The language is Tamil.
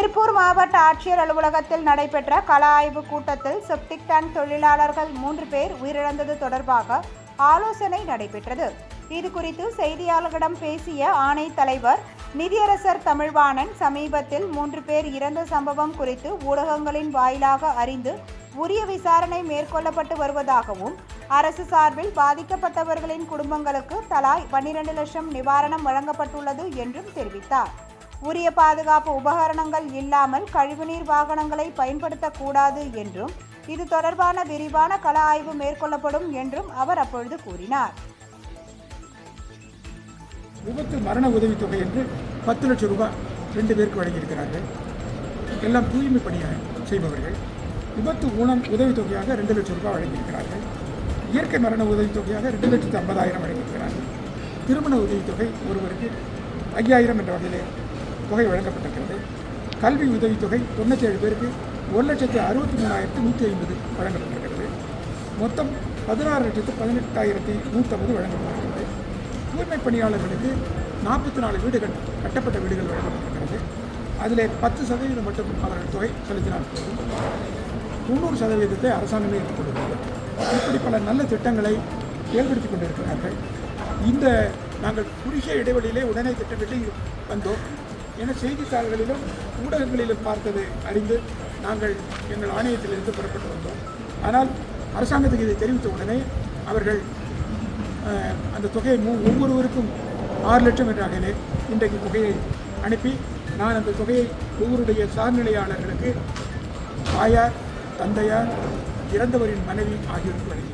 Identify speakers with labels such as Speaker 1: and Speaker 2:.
Speaker 1: திருப்பூர் மாவட்ட ஆட்சியர் அலுவலகத்தில் நடைபெற்ற கள ஆய்வு கூட்டத்தில் செப்டிக் டேங்க் தொழிலாளர்கள் 3 பேர் உயிரிழந்தது தொடர்பாக ஆலோசனை நடைபெற்றது. இதுகுறித்து செய்தியாளர்களிடம் பேசிய ஆணைய தலைவர் நிதியரசர் தமிழ்வாணன், சமீபத்தில் 3 பேர் இறந்த சம்பவம் குறித்து ஊடகங்களின் வாயிலாக அறிந்து உரிய விசாரணை மேற்கொள்ளப்பட்டு வருவதாகவும், அரசு சார்பில் பாதிக்கப்பட்டவர்களின் குடும்பங்களுக்கு தலா 12 லட்சம் நிவாரணம் வழங்கப்பட்டுள்ளது என்றும் தெரிவித்தார். உரிய பாதுகாப்பு உபகரணங்கள் இல்லாமல் கழிவுநீர் வாகனங்களை பயன்படுத்தக்கூடாது என்றும், இது தொடர்பான விரிவான கள ஆய்வு மேற்கொள்ளப்படும் என்றும் அவர் அப்பொழுது கூறினார்.
Speaker 2: விபத்து மரண உதவித்தொகை என்று 10 லட்சம் ரூபாய் 2 பேருக்கு வழங்கியிருக்கிறார்கள். எல்லாம் தூய்மை பணியாக செய்பவர்கள். விபத்து ஊனம் உதவித்தொகையாக 2 லட்சம் ரூபாய் வழங்கியிருக்கிறார்கள். இயற்கை மரண உதவித்தொகையாக 2,50,000 வழங்கியிருக்கிறார்கள். திருமண உதவித்தொகை ஒருவருக்கு 5,000 என்ற வகையிலே தொகை வழங்கப்பட்டிருக்கிறது. கல்வி உதவித்தொகை 97 பேருக்கு 1,63,150 வழங்கப்பட்டிருக்கிறது. மொத்தம் 16,18,150 வழங்கப்பட்டிருக்கிறது. தூய்மை பணியாளர்களுக்கு 44 வீடுகள், கட்டப்பட்ட வீடுகள் வழங்கப்பட்டிருக்கிறது. அதில் 10% மட்டும் அவர்கள் தொகை செலுத்தினால் போதும். 90% அரசாங்கமே ஏற்றுக்கொள்கிறது. இப்படி பல நல்ல திட்டங்களை செயல்படுத்திக் கொண்டிருக்கிறார்கள். இந்த நாங்கள் குறுகிய இடைவெளியிலே உடனே திட்டமிட்டு வந்தோம். என செய்தித்தாள்களிலும் ஊடகங்களிலும் பார்த்தது அறிந்து நாங்கள் எங்கள் ஆணையத்திலிருந்து புறப்பட்டு வந்தோம். ஆனால் அரசாங்கத்துக்கு இதை தெரிவித்த உடனே அவர்கள் அந்த தொகையை ஒவ்வொருவருக்கும் 6 லட்சம் என்ற வகையிலே இன்றைக்கு தொகையை அனுப்பி, நான் அந்த தொகையை ஒவ்வொருடைய சார்நிலையாளர்களுக்கு, தாயார், தந்தையார், இறந்தவரின் மனைவி ஆகியோருக்கு வழங்கினேன்.